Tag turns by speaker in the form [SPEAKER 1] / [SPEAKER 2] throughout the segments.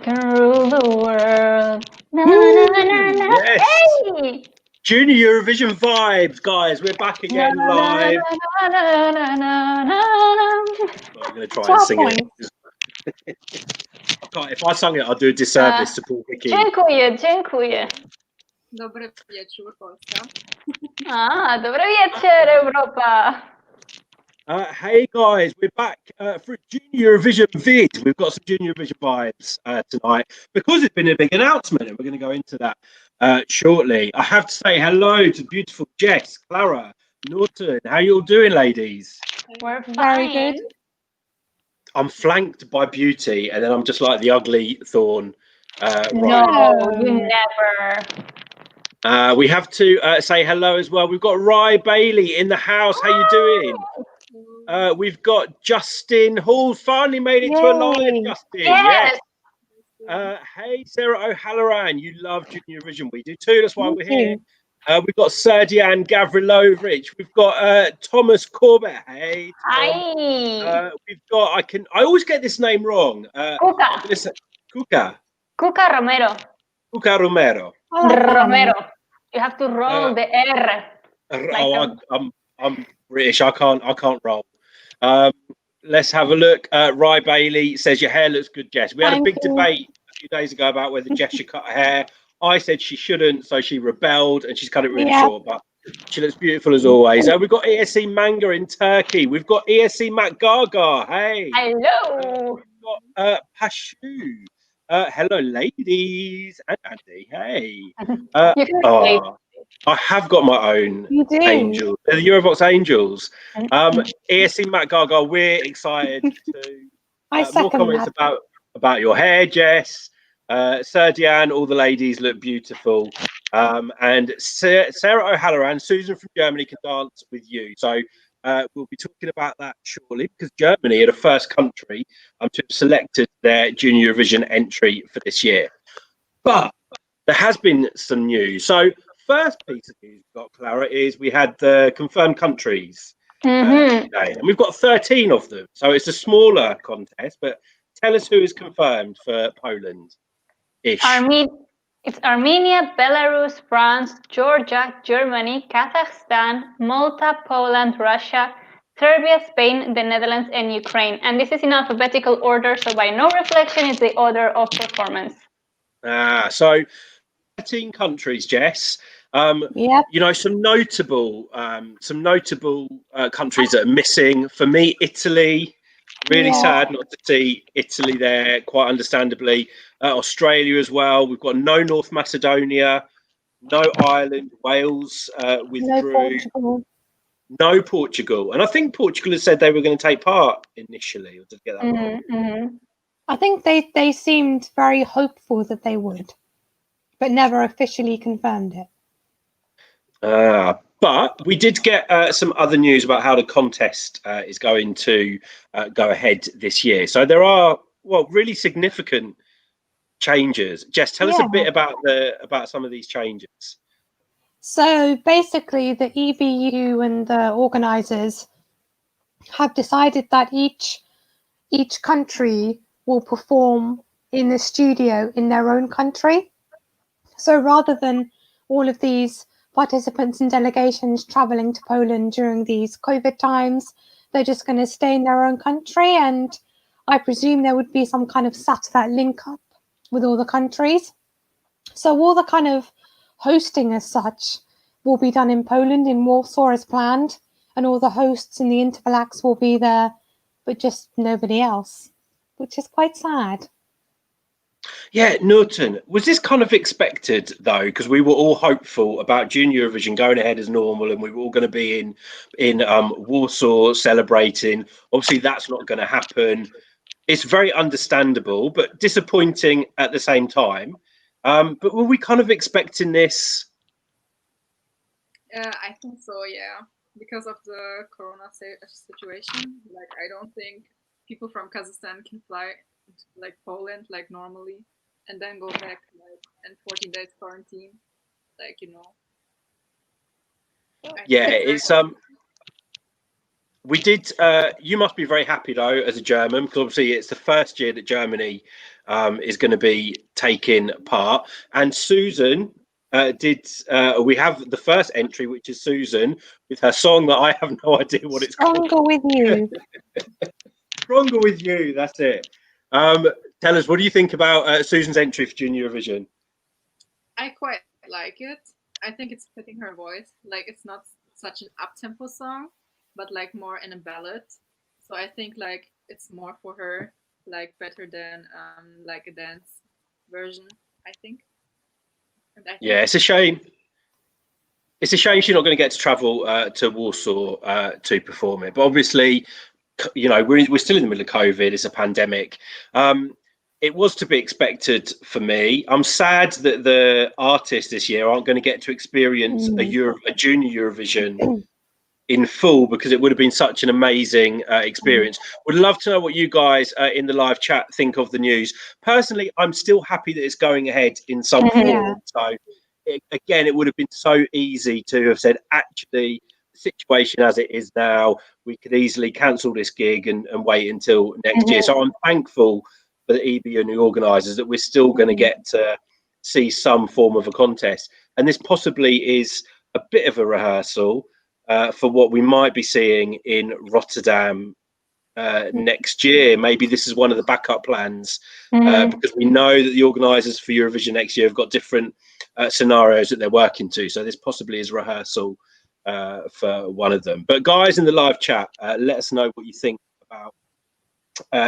[SPEAKER 1] can rule the world. Na, na, na, na.
[SPEAKER 2] Yes.
[SPEAKER 1] Hey!
[SPEAKER 2] Junior Eurovision vibes, guys. We're back again live.
[SPEAKER 1] Na, na, na, na, na.
[SPEAKER 2] I'm going to try and sing it. I can't, if I sung it, I'd do a disservice to poor Viki.
[SPEAKER 1] Dziękuję.
[SPEAKER 3] Dobry wieczór, Polska.
[SPEAKER 1] Dobry wieczór, Europa.
[SPEAKER 2] Hey guys, we're back for a Junior Eurovision vid. We've got some Junior Eurovision vibes tonight because it's been a big announcement, and we're going to go into that shortly. I have to say hello to beautiful Jess, Clara, Norton. How you all doing, ladies?
[SPEAKER 1] We're
[SPEAKER 4] Very good.
[SPEAKER 2] I'm flanked by beauty, and then I'm just like the ugly thorn.
[SPEAKER 1] No, you never.
[SPEAKER 2] We have to say hello as well. We've got Rye Bailey in the house. How you doing? We've got Justin Hall. Finally made it to a live, Justin.
[SPEAKER 1] Yes.
[SPEAKER 2] Hey, Sarah O'Halloran. You love Junior Eurovision. We do too. That's why we're here. We've got Serdian Gavrilovich. We've got Thomas Corbett. Hey, Tom.
[SPEAKER 1] Hi.
[SPEAKER 2] We've got, I always get this name wrong.
[SPEAKER 1] Cuca Romero.
[SPEAKER 2] Cuca Romero.
[SPEAKER 1] Romero. You have to roll the R.
[SPEAKER 2] I'm British. I can't roll. Let's have a look. Rye Bailey says your hair looks good, Jess. We had a big debate a few days ago about whether Jess should cut her hair. I said she shouldn't, so she rebelled and she's cut it really short, but she looks beautiful as always. We've got ESC Manga in Turkey. We've got ESC Matt Gaga. Hey.
[SPEAKER 1] Hello.
[SPEAKER 2] We've got Pashu. Hello, ladies. And Andy. Hey. I have got my own angels. The Eurovox Angels. ESC Matt Gaga, we're excited to more comments about your hair, Jess. Serdian, all the ladies look beautiful. And Sarah O'Halloran, Susan from Germany can dance with you. So we'll be talking about that shortly because Germany are the first country to have selected their Junior Eurovision entry for this year. But there has been some news. So first piece of news we've got, Clara, is we had the confirmed countries today, and we've got 13 of them. So it's a smaller contest, but tell us who is confirmed for Poland.
[SPEAKER 1] It's Armenia, Belarus, France, Georgia, Germany, Kazakhstan, Malta, Poland, Russia, Serbia, Spain, the Netherlands, and Ukraine. And this is in alphabetical order, so by no reflection is the order of performance.
[SPEAKER 2] So 13 countries, Jess. You know, some notable countries that are missing. For me, Italy. Really sad not to see Italy there, quite understandably. Australia as well. We've got no North Macedonia, no Ireland, Wales withdrew. No Portugal. And I think Portugal has said they were going to take part initially. Or did I get that wrong?
[SPEAKER 4] I think they seemed very hopeful that they would, but never officially confirmed it.
[SPEAKER 2] But we did get some other news about how the contest is going to go ahead this year. So there are, really significant changes. Jess, tell us a bit about some of these changes.
[SPEAKER 4] So basically, the EBU and the organisers have decided that each country will perform in the studio in their own country. So rather than all of these participants and delegations traveling to Poland during these COVID times, they're just going to stay in their own country, and I presume there would be some kind of satellite link up with all the countries. So all the kind of hosting as such will be done in Poland, in Warsaw as planned, and all the hosts and the interval acts will be there, but just nobody else, which is quite sad.
[SPEAKER 2] Yeah, Norton, was this kind of expected though? Because we were all hopeful about Junior Eurovision going ahead as normal, and we were all going to be in Warsaw celebrating. Obviously, that's not going to happen. It's very understandable, but disappointing at the same time. But were we kind of expecting this?
[SPEAKER 3] I think so, yeah. Because of the corona situation, like I don't think people from Kazakhstan can fly to like Poland like normally and then go back and 14 days quarantine, like, you know.
[SPEAKER 2] Yeah, it's We did. You must be very happy though, as a German, because obviously it's the first year that Germany is going to be taking part. And Susan did. We have the first entry, which is Susan with her song that I have no idea what it's called.
[SPEAKER 4] Stronger with you.
[SPEAKER 2] Stronger with you. That's it. Tell us, what do you think about Susan's entry for Junior Eurovision?
[SPEAKER 3] I quite like it. I think it's fitting her voice. Like, it's not such an up-tempo song, but like more in a ballad. So I think like it's more for her, like better than like a dance version, I think. And I think
[SPEAKER 2] Yeah, it's a shame. It's a shame she's not going to get to travel to Warsaw to perform it. But obviously, you know, we're still in the middle of COVID. It's a pandemic. It was to be expected for me. I'm sad that the artists this year aren't going to get to experience a Junior Eurovision in full, because it would have been such an amazing experience. Would love to know what you guys in the live chat think of the news. Personally, I'm still happy that it's going ahead in some form. So again, it would have been so easy to have said, actually, the situation as it is now, we could easily cancel this gig and wait until next year. So I'm thankful for the EBU and the organisers that we're still going to get to see some form of a contest. And this possibly is a bit of a rehearsal for what we might be seeing in Rotterdam next year. Maybe this is one of the backup plans, because we know that the organisers for Eurovision next year have got different scenarios that they're working to. So this possibly is rehearsal for one of them. But guys in the live chat, let us know what you think about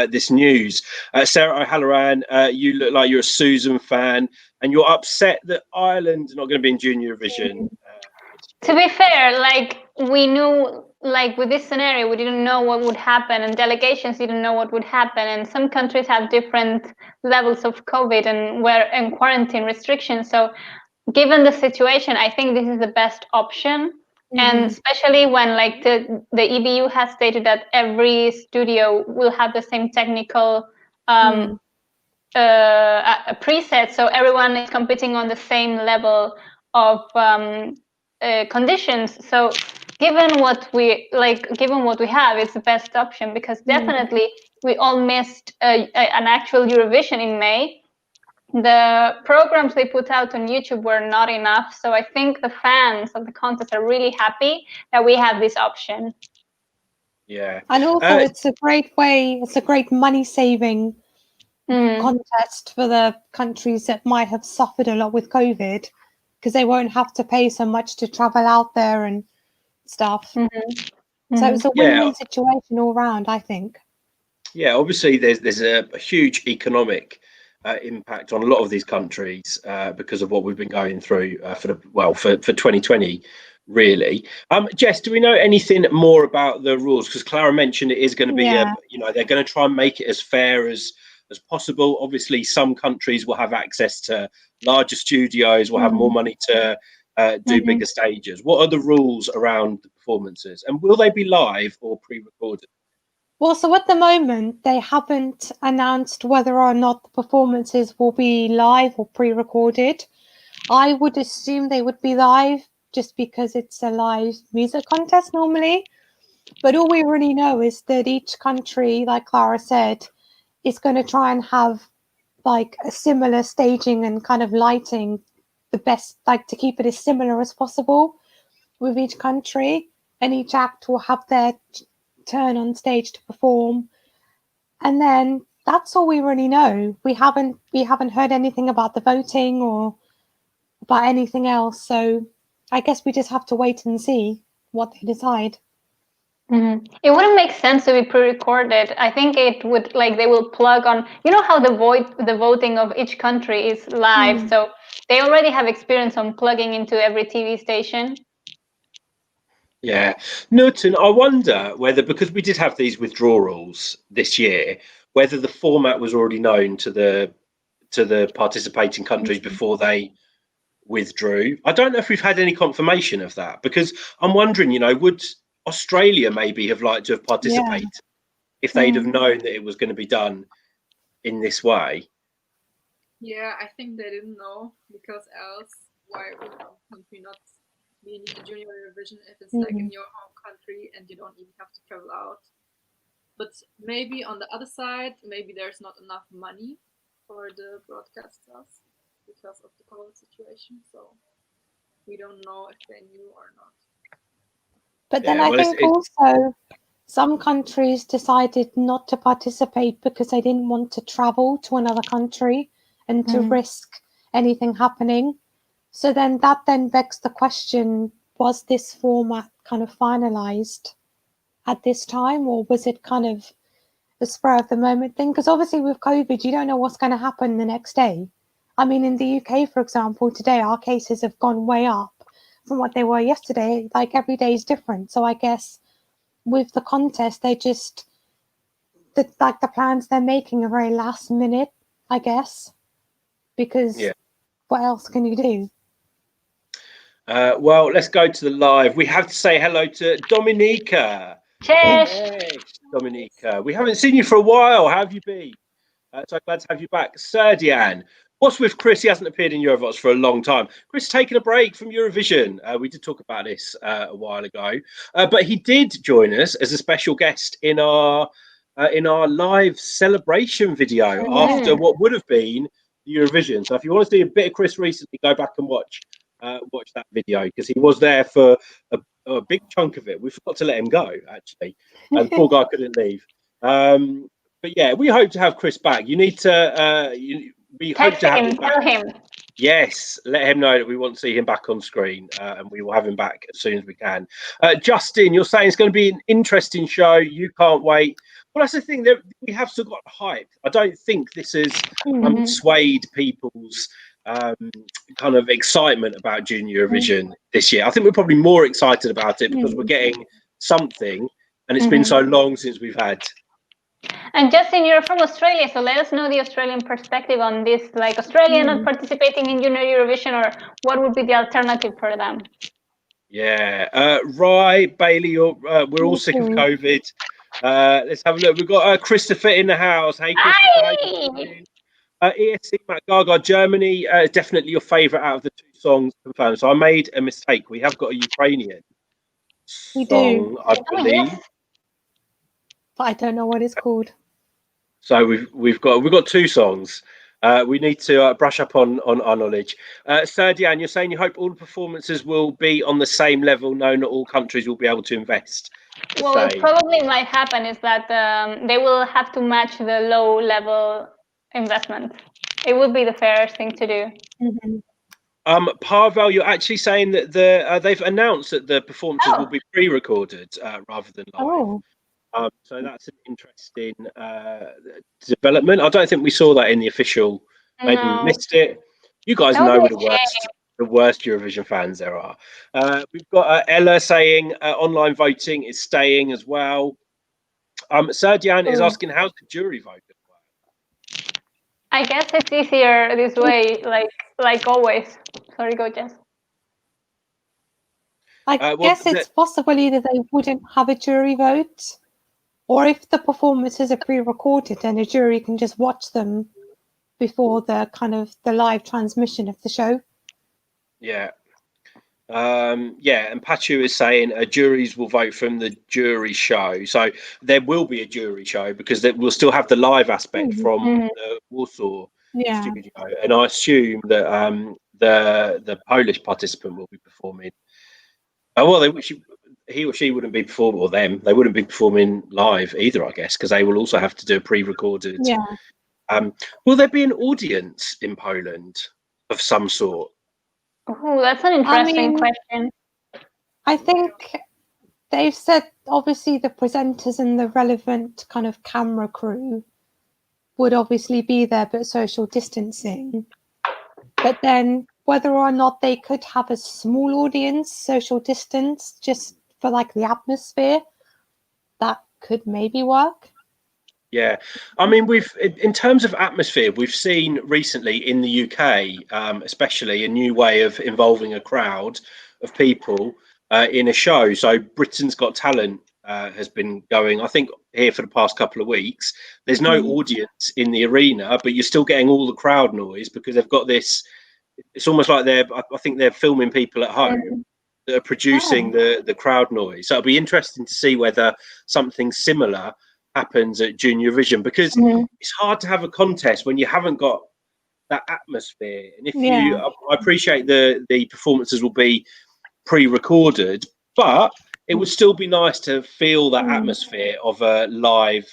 [SPEAKER 2] this news. Sarah O'Halloran, you look like you're a Susan fan, and you're upset that Ireland are not going to be in Junior Eurovision.
[SPEAKER 1] To be fair, like, we knew, like, with this scenario, we didn't know what would happen, and delegations didn't know what would happen, and some countries have different levels of COVID and quarantine restrictions. So given the situation, I think this is the best option. And especially when, like, the EBU has stated that every studio will have the same technical preset, so everyone is competing on the same level of conditions. So given what we have, it's the best option, because definitely we all missed an actual Eurovision in May. The programs they put out on YouTube were not enough, so I think the fans of the contest are really happy that we have this option.
[SPEAKER 2] Yeah,
[SPEAKER 4] and also it's a great way. It's a great money-saving contest for the countries that might have suffered a lot with COVID, because they won't have to pay so much to travel out there and stuff. So it's a win-win situation all round, I think. Yeah,
[SPEAKER 2] obviously there's a huge economic impact on a lot of these countries because of what we've been going through for 2020, really. Jess, do we know anything more about the rules? Because Clara mentioned it is going to be they're going to try and make it as fair as possible. Obviously, some countries will have access to larger studios, will have more money to do bigger stages. What are the rules around the performances, and will they be live or pre-recorded?
[SPEAKER 4] Well, so at the moment, they haven't announced whether or not the performances will be live or pre-recorded. I would assume they would be live, just because it's a live music contest normally. But all we really know is that each country, like Clara said, is going to try and have like a similar staging and kind of lighting, the best, like to keep it as similar as possible with each country, and each act will have their turn on stage to perform. And then that's all we really know. We haven't heard anything about the voting or about anything else. So I guess we just have to wait and see what they decide.
[SPEAKER 1] It wouldn't make sense to be pre-recorded. I think it would, like, they will plug on, you know how the voting of each country is live, so they already have experience on plugging into every TV station.
[SPEAKER 2] Yeah, Newton, I wonder whether, because we did have these withdrawals this year, whether the format was already known to the participating countries before they withdrew. I don't know if we've had any confirmation of that, because I'm wondering, would Australia maybe have liked to have participated if they'd have known that it was going to be done in this way?
[SPEAKER 3] Yeah, I think they didn't know, because else why would the country not being a Junior Eurovision if it's like in your home country and you don't even have to travel out. But maybe on the other side, maybe there's not enough money for the broadcasters because of the COVID situation. So we don't know if they knew or not.
[SPEAKER 4] But then I think also some countries decided not to participate because they didn't want to travel to another country and to risk anything happening. So then that then begs the question, was this format kind of finalized at this time, or was it kind of the spur of the moment thing? Because obviously with COVID, you don't know what's going to happen the next day. I mean, in the UK, for example, today our cases have gone way up from what they were yesterday. Like every day is different. So I guess with the contest, they just, the plans they're making are very last minute, I guess, because what else can you do?
[SPEAKER 2] Well, let's go to the live. We have to say hello to Dominika.
[SPEAKER 1] Yes,
[SPEAKER 2] Dominika. We haven't seen you for a while. How have you been? So glad to have you back. Serdian. What's with Chris? He hasn't appeared in Eurovox for a long time. Chris taking a break from Eurovision. We did talk about this a while ago, but he did join us as a special guest in our live celebration video after what would have been Eurovision. So if you want to see a bit of Chris recently, go back and watch that video, because he was there for a big chunk of it. We forgot to let him go, actually. The poor guy couldn't leave. But yeah, we hope to have Chris back. You need to we hope to have him back.
[SPEAKER 1] Tell him.
[SPEAKER 2] Yes, let him know that we want to see him back on screen, and we will have him back as soon as we can. Justin, you're saying it's going to be an interesting show. You can't wait. Well, that's the thing. We have still got hype. I don't think this has swayed people's kind of excitement about Junior Eurovision this year. I think we're probably more excited about it because we're getting something, and it's been so long since we've had.
[SPEAKER 1] And Justin, you're from Australia, so let us know the Australian perspective on this. Like Australia not participating in Junior Eurovision, or what would be the alternative for them?
[SPEAKER 2] Yeah, Rye, Bailey, we're all sick of COVID. Let's have a look. We've got Christopher in the house. Hey, Christopher. ESC Matt Gaga, Germany, definitely your favourite out of the two songs confirmed. So I made a mistake. We have got a Ukrainian song, I believe.
[SPEAKER 4] But I don't know what it's called.
[SPEAKER 2] So we've got two songs. We need to brush up on our knowledge. Serdian, you're saying you hope all the performances will be on the same level. No, not all countries will be able to invest.
[SPEAKER 1] Well, what probably might happen is that they will have to match the low level investment. It would be the fairest thing to do.
[SPEAKER 2] Pavel, you're actually saying that they've announced that the performances will be pre-recorded rather than live. So that's an interesting development. I don't think we saw that in the official. Maybe we missed it. You guys know we're the worst Eurovision fans there are. We've got Ella saying online voting is staying as well. Serdian is asking, how's the jury vote?
[SPEAKER 1] I guess it's easier this way, like always. Sorry, go Jess.
[SPEAKER 4] I guess it's possible either they wouldn't have a jury vote, or if the performances are pre-recorded, then a jury can just watch them before the live transmission of the show.
[SPEAKER 2] Yeah. And Pachu is saying juries will vote from the jury show. So there will be a jury show because we'll still have the live aspect from the Warsaw studio. And I assume that the Polish participant will be performing. He or she wouldn't be performing, or them. They wouldn't be performing live either, I guess, because they will also have to do a pre-recorded.
[SPEAKER 4] Yeah.
[SPEAKER 2] Will there be an audience in Poland of some sort?
[SPEAKER 1] Oh, that's an interesting question.
[SPEAKER 4] I think they've said obviously the presenters and the relevant kind of camera crew would obviously be there, but social distancing. But then whether or not they could have a small audience, social distance, just for like the atmosphere, that could maybe work.
[SPEAKER 2] Yeah, I mean, in terms of atmosphere, we've seen recently in the UK, especially, a new way of involving a crowd of people in a show. So Britain's Got Talent has been going, I think, here for the past couple of weeks. There's no audience in the arena, but you're still getting all the crowd noise because they've got this. It's almost like I think they're filming people at home that are producing the crowd noise. So it'll be interesting to see whether something similar happens at Junior Eurovision, because it's hard to have a contest when you haven't got that atmosphere. And if I appreciate the performances will be pre-recorded, but it would still be nice to feel that atmosphere of a live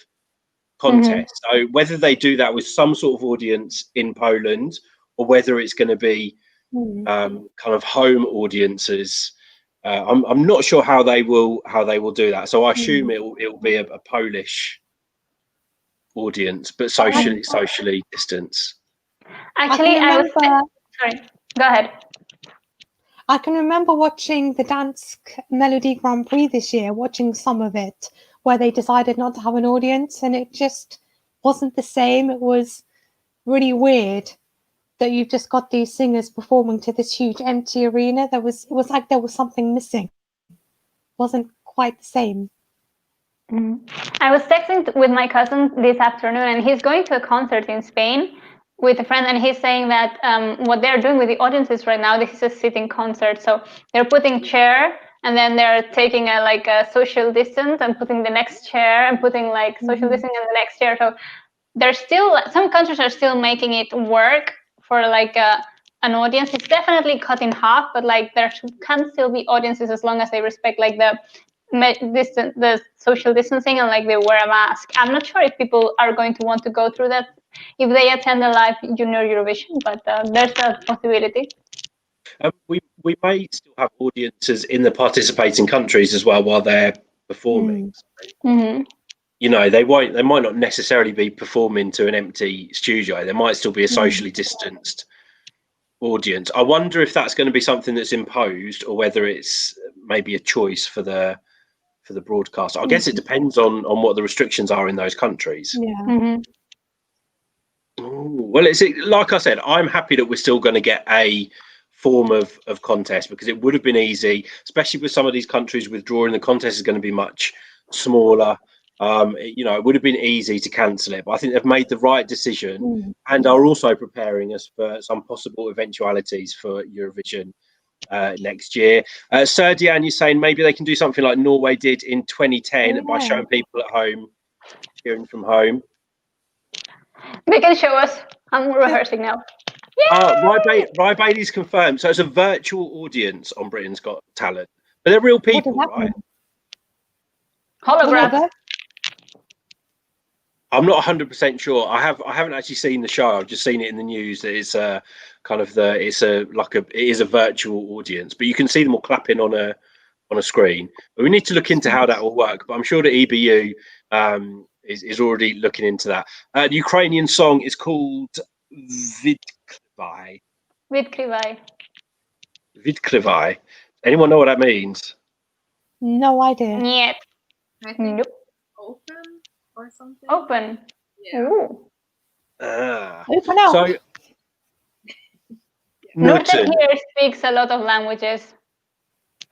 [SPEAKER 2] contest. So whether they do that with some sort of audience in Poland, or whether it's going to be kind of home audiences, I'm not sure how they will do that. So I assume it will be a Polish audience, but socially distanced.
[SPEAKER 1] Actually, sorry. Go ahead.
[SPEAKER 4] I can remember watching the Dance Melody Grand Prix this year, watching some of it, where they decided not to have an audience, and it just wasn't the same. It was really weird that you've just got these singers performing to this huge empty arena. It was like there was something missing. It wasn't quite the same.
[SPEAKER 1] I was texting with my cousin this afternoon, and he's going to a concert in Spain with a friend, and he's saying that what they're doing with the audiences right now, this is a sitting concert, so they're putting chair, and then they're taking a social distance and putting the next chair and putting social distance in the next chair. So there's still some countries are still making it work for an audience. It's definitely cut in half, but there can still be audiences as long as they respect the social distancing and they wear a mask. I'm not sure if people are going to want to go through that if they attend a live Junior Eurovision, but there's a possibility.
[SPEAKER 2] We may still have audiences in the participating countries as well while they're performing. You know, they might not necessarily be performing to an empty studio. There might still be a socially distanced audience. I wonder if that's going to be something that's imposed, or whether it's maybe a choice for the broadcast. I guess it depends on what the restrictions are in those countries. Well, it's like I said, I'm happy that we're still going to get a form of contest, because it would have been easy, especially with some of these countries withdrawing. The contest is going to be much smaller. It would have been easy to cancel it, but I think they've made the right decision and are also preparing us for some possible eventualities for Eurovision next year. Serdian, you're saying maybe they can do something like Norway did in 2010 by showing people at home, cheering from home.
[SPEAKER 1] They can show us. I'm rehearsing now.
[SPEAKER 2] Rye Bailey's confirmed. So it's a virtual audience on Britain's Got Talent, but they're real people, right?
[SPEAKER 1] Holograms.
[SPEAKER 2] I'm not 100% sure. I haven't actually seen the show. I've just seen it in the news that it's it is a virtual audience, but you can see them all clapping on a screen. But we need to look into how that will work. But I'm sure the EBU is already looking into that. The Ukrainian song is called Vidkrivai. Vidkrivai. Anyone know what that means?
[SPEAKER 4] No idea.
[SPEAKER 1] Yeah.
[SPEAKER 3] I think open or something.
[SPEAKER 1] Open.
[SPEAKER 3] Yeah.
[SPEAKER 4] Open up.
[SPEAKER 2] So
[SPEAKER 1] Nurten here speaks a lot of languages.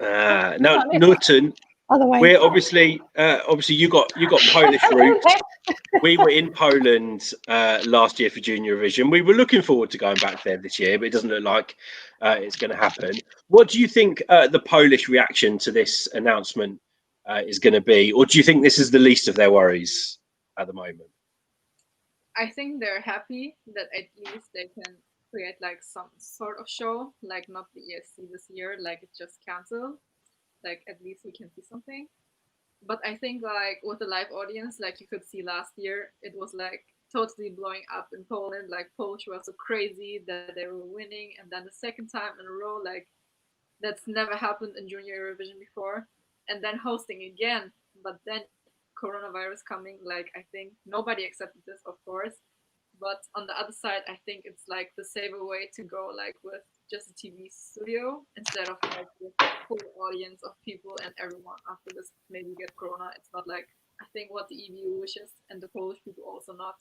[SPEAKER 2] No, Nurten. We're obviously you got Polish roots. We were in Poland last year for Junior Eurovision. We were looking forward to going back there this year, but it doesn't look like it's going to happen. What do you think the Polish reaction to this announcement is going to be, or do you think this is the least of their worries at the moment?
[SPEAKER 3] I think they're happy that at least they can create some sort of show, not the ESC this year, it's just cancelled. At least we can see something. But I think with the live audience, you could see last year, it was totally blowing up in Poland. Polish were so crazy that they were winning, and then the second time in a row, that's never happened in Junior Eurovision before. And then hosting again, but then coronavirus coming, I think nobody accepted this, of course. But on the other side, I think it's the safer way to go, with just a TV studio instead of with a full audience of people and everyone after this maybe get corona. It's not I think what the EBU wishes, and the Polish people also not.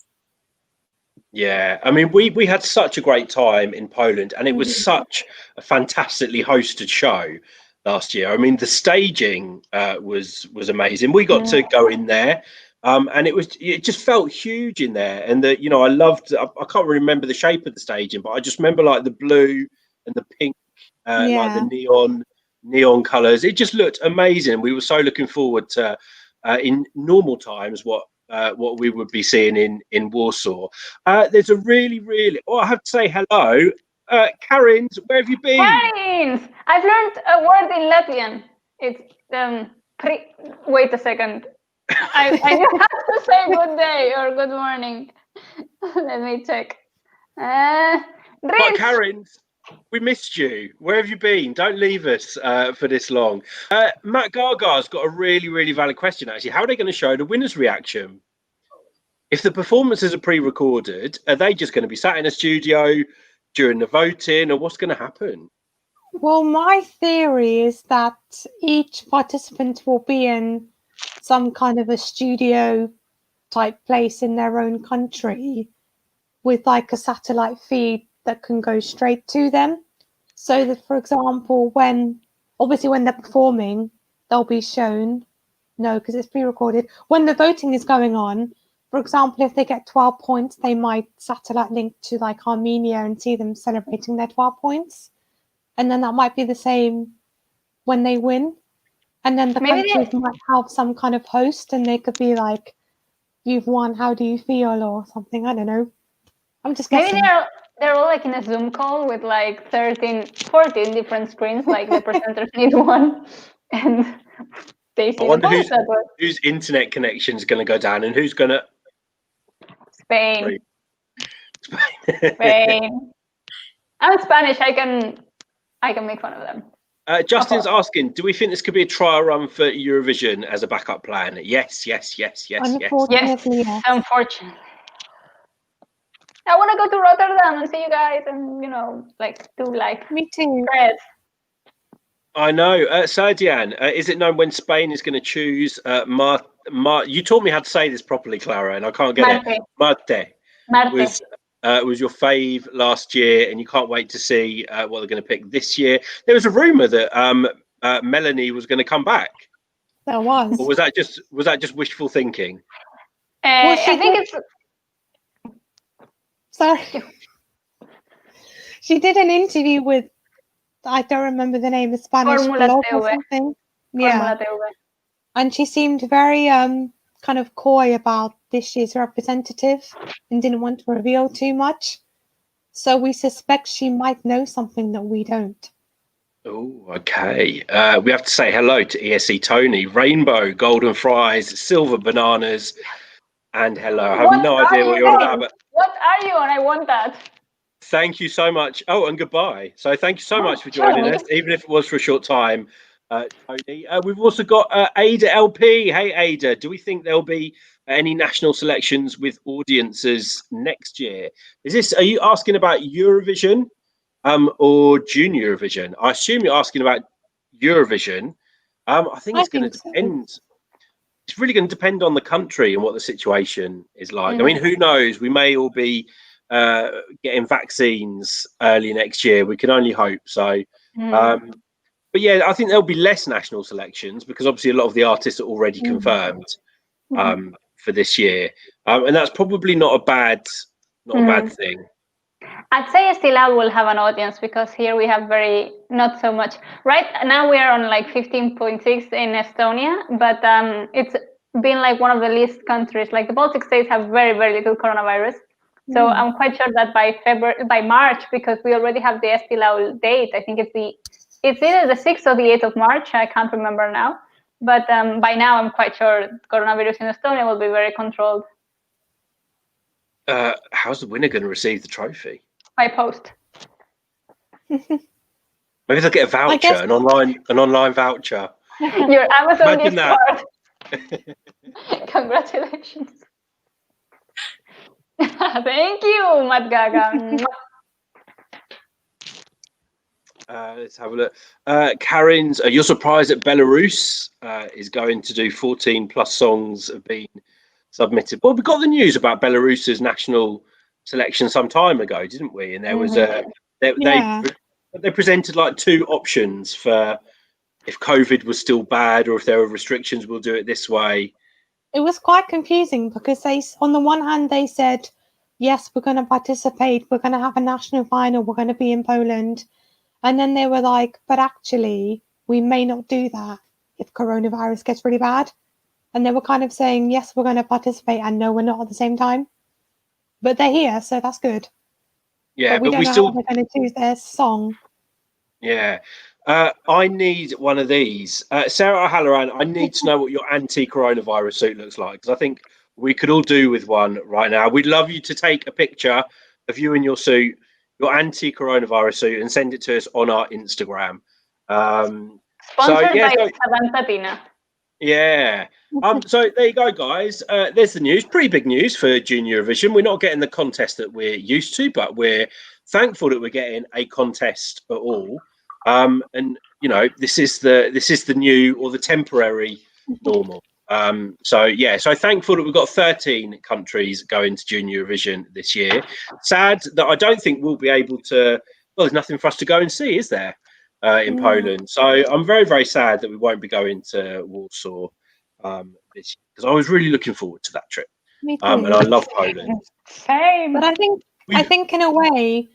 [SPEAKER 2] Yeah, I mean, we had such a great time in Poland, and it was such a fantastically hosted show last year. I mean, the staging was amazing. We got to go in there, and it just felt huge in there. And I loved. I can't remember the shape of the staging, but I just remember the blue and the pink, the neon neon colours. It just looked amazing. We were so looking forward to, in normal times, what we would be seeing in Warsaw. There's a really, oh, I have to say hello. Karins, where have you been?
[SPEAKER 1] Karins! I've learned a word in Latvian. It's wait a second. I knew how to say good day or good morning. Let me check.
[SPEAKER 2] But Karins, we missed you. Where have you been? Don't leave us for this long. Matt Gaga's got a really valid question, actually. How are they going to show the winner's reaction? If the performances are pre-recorded, are they just going to be sat in a studio during the voting, or what's going to happen?
[SPEAKER 4] Well, my theory is that each participant will be in some kind of a studio type place in their own country with like a satellite feed that can go straight to them. So that, for example, when they're performing, they'll be shown. No, because it's pre-recorded. When the voting is going on, for example, if they get 12 points, they might satellite link to like Armenia and see them celebrating their 12 points. And then that might be the same when they win. And then the countries might have some kind of host and they could be like, you've won, how do you feel, or something. I don't know. I'm just guessing.
[SPEAKER 1] Maybe they're all like in a Zoom call with like 14 different screens, like the presenters need one. And they see
[SPEAKER 2] I wonder whose internet connection is going to go down and who's going to...
[SPEAKER 1] Spain. I'm Spanish. I can make fun of them.
[SPEAKER 2] Justin's asking, do we think this could be a trial run for Eurovision as a backup plan? Yes.
[SPEAKER 4] Unfortunately, yes.
[SPEAKER 1] Unfortunately. I want to go to Rotterdam and see you guys and, do like...
[SPEAKER 4] Me too.
[SPEAKER 1] Press.
[SPEAKER 2] I know. Serdian, is it known when Spain is going to choose you taught me how to say this properly, Clara, and I can't get it. Marte. Was your fave last year, and you can't wait to see what they're going to pick this year. There was a rumor that Melanie was going to come back.
[SPEAKER 4] There was.
[SPEAKER 2] Or was that just wishful thinking?
[SPEAKER 1] I think it's...
[SPEAKER 4] Sorry. She did an interview with, I don't remember the name, the Spanish blog or something. Yeah. And she seemed very kind of coy about this year's representative and didn't want to reveal too much. So we suspect she might know something that we don't.
[SPEAKER 2] Oh, okay. We have to say hello to ESC Tony. Rainbow, golden fries, silver bananas, and hello. I have no idea what you're on about. But
[SPEAKER 1] what are you on? I want that.
[SPEAKER 2] Thank you so much. Oh, and goodbye. So thank you so much for joining us, even if it was for a short time. Tony. We've also got Ada LP. Hey, Ada, do we think there'll be any national selections with audiences next year? Are you asking about Eurovision or Junior Eurovision? I assume you're asking about Eurovision. I think it's going to depend. So. It's really going to depend on the country and what the situation is like. I mean, who knows? We may all be getting vaccines early next year. We can only hope so. But yeah, I think there'll be less national selections because obviously a lot of the artists are already confirmed for this year, and that's probably not a bad thing.
[SPEAKER 1] I'd say Estilab will have an audience because here we have not so much. Right now we are on like 15.6 in Estonia, but it's been like one of the least countries. Like the Baltic states have very little coronavirus. So I'm quite sure that by March, because we already have the Estilab date, I think it's either the 6th or the 8th of March. I can't remember now. But by now, I'm quite sure coronavirus in Estonia will be very controlled.
[SPEAKER 2] How's the winner going to receive the trophy?
[SPEAKER 1] By post.
[SPEAKER 2] Maybe they'll get a voucher, an online voucher.
[SPEAKER 1] Your Amazon gift card. Congratulations. Thank you, Matt Gaga.
[SPEAKER 2] Let's have a look. Karin's, you're surprised that Belarus is going to do 14 plus songs have been submitted. Well, we got the news about Belarus's national selection some time ago, didn't we? And there was they presented like 2 options for if COVID was still bad or if there were restrictions, we'll do it this way.
[SPEAKER 4] It was quite confusing because on the one hand, they said, yes, we're going to participate. We're going to have a national final. We're going to be in Poland. And then they were like, but actually, we may not do that if coronavirus gets really bad. And they were kind of saying, yes, we're going to participate, and no, we're not at the same time. But they're here, so that's good.
[SPEAKER 2] Yeah,
[SPEAKER 4] but we don't know how they're going to choose their song.
[SPEAKER 2] Yeah. I need one of these. Sarah O'Halloran, I need to know what your anti-coronavirus suit looks like, because I think we could all do with one right now. We'd love you to take a picture of you in your suit, your anti-coronavirus suit, and send it to us on our Instagram.
[SPEAKER 1] Sponsored by Savantatina.
[SPEAKER 2] Yeah. So there you go, guys. There's the news. Pretty big news for Junior Eurovision. We're not getting the contest that we're used to, but we're thankful that we're getting a contest at all. And you know, this is the new or the temporary normal. So thankful that we've got 13 countries going to Junior Eurovision this year. Sad that I don't think we'll be able to. Well, there's nothing for us to go and see, is there? In Poland. So I'm very, very sad that we won't be going to Warsaw this year, because I was really looking forward to that trip.
[SPEAKER 4] Me too.
[SPEAKER 2] And I love Poland.
[SPEAKER 1] Same.
[SPEAKER 4] But I think in a way,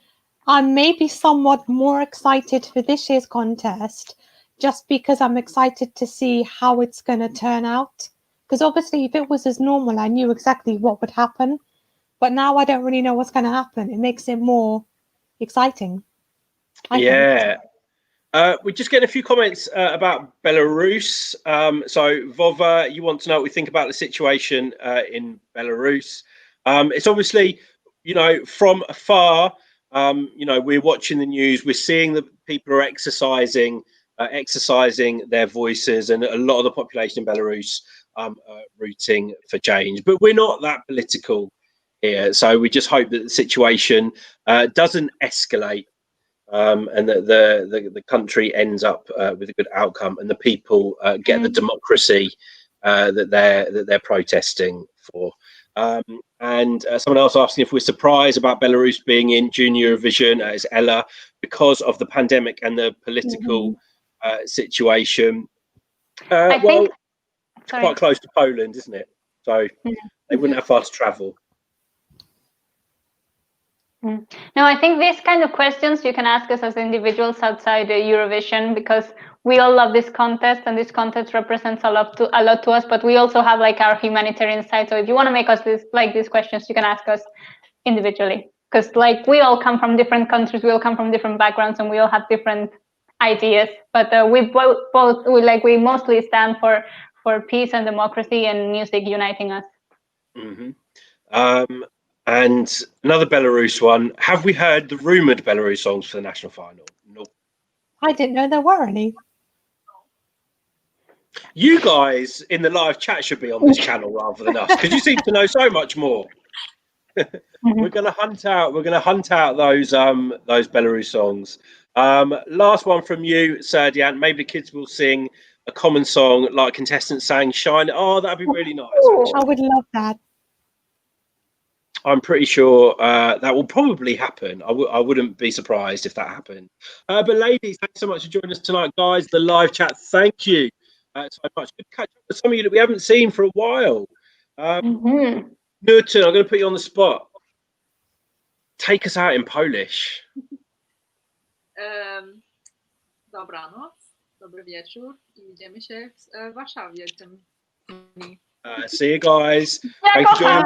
[SPEAKER 4] I'm maybe somewhat more excited for this year's contest, just because I'm excited to see how it's going to turn out. Because obviously, if it was as normal, I knew exactly what would happen. But now I don't really know what's going to happen. It makes it more exciting. I think.
[SPEAKER 2] We're just getting a few comments about Belarus. So Vova, you want to know what we think about the situation in Belarus. It's obviously, you know, from afar, you know, we're watching the news, we're seeing that people are exercising their voices, and a lot of the population in Belarus are rooting for change. But we're not that political here, so we just hope that the situation doesn't escalate. And that the country ends up with a good outcome, and the people get the democracy that they're protesting for. And someone else asking if we're surprised about Belarus being in Junior Eurovision, is Ella, because of the pandemic and the political situation.
[SPEAKER 1] I think
[SPEAKER 2] it's quite close to Poland, isn't it? So they wouldn't have far to travel.
[SPEAKER 1] No, I think these kind of questions you can ask us as individuals outside Eurovision, because we all love this contest, and this contest represents a lot to us. But we also have like our humanitarian side. So if you want to make us these questions, you can ask us individually, because like we all come from different countries, we all come from different backgrounds, and we all have different ideas. But we mostly stand for peace and democracy and music uniting us.
[SPEAKER 2] And another Belarus one. Have we heard the rumoured Belarus songs for the national final? No.
[SPEAKER 4] I didn't know there were any.
[SPEAKER 2] You guys in the live chat should be on this channel rather than us, because you seem to know so much more. We're gonna hunt out those Belarus songs. Last one from you, Serdian. Maybe the kids will sing a common song like contestants sang "Shine." Oh, that'd be really nice.
[SPEAKER 4] I would love that.
[SPEAKER 2] I'm pretty sure that will probably happen. I wouldn't be surprised if that happened. But ladies, thanks so much for joining us tonight, guys. The live chat, thank you so much. Good to catch up with some of you that we haven't seen for a while. Newton, I'm going to put you on the spot. Take us out in Polish.
[SPEAKER 3] Dobranoc, dobry wieczór i widzimy się w Warszawie tym dni.
[SPEAKER 2] See you guys. Thanks for joining us.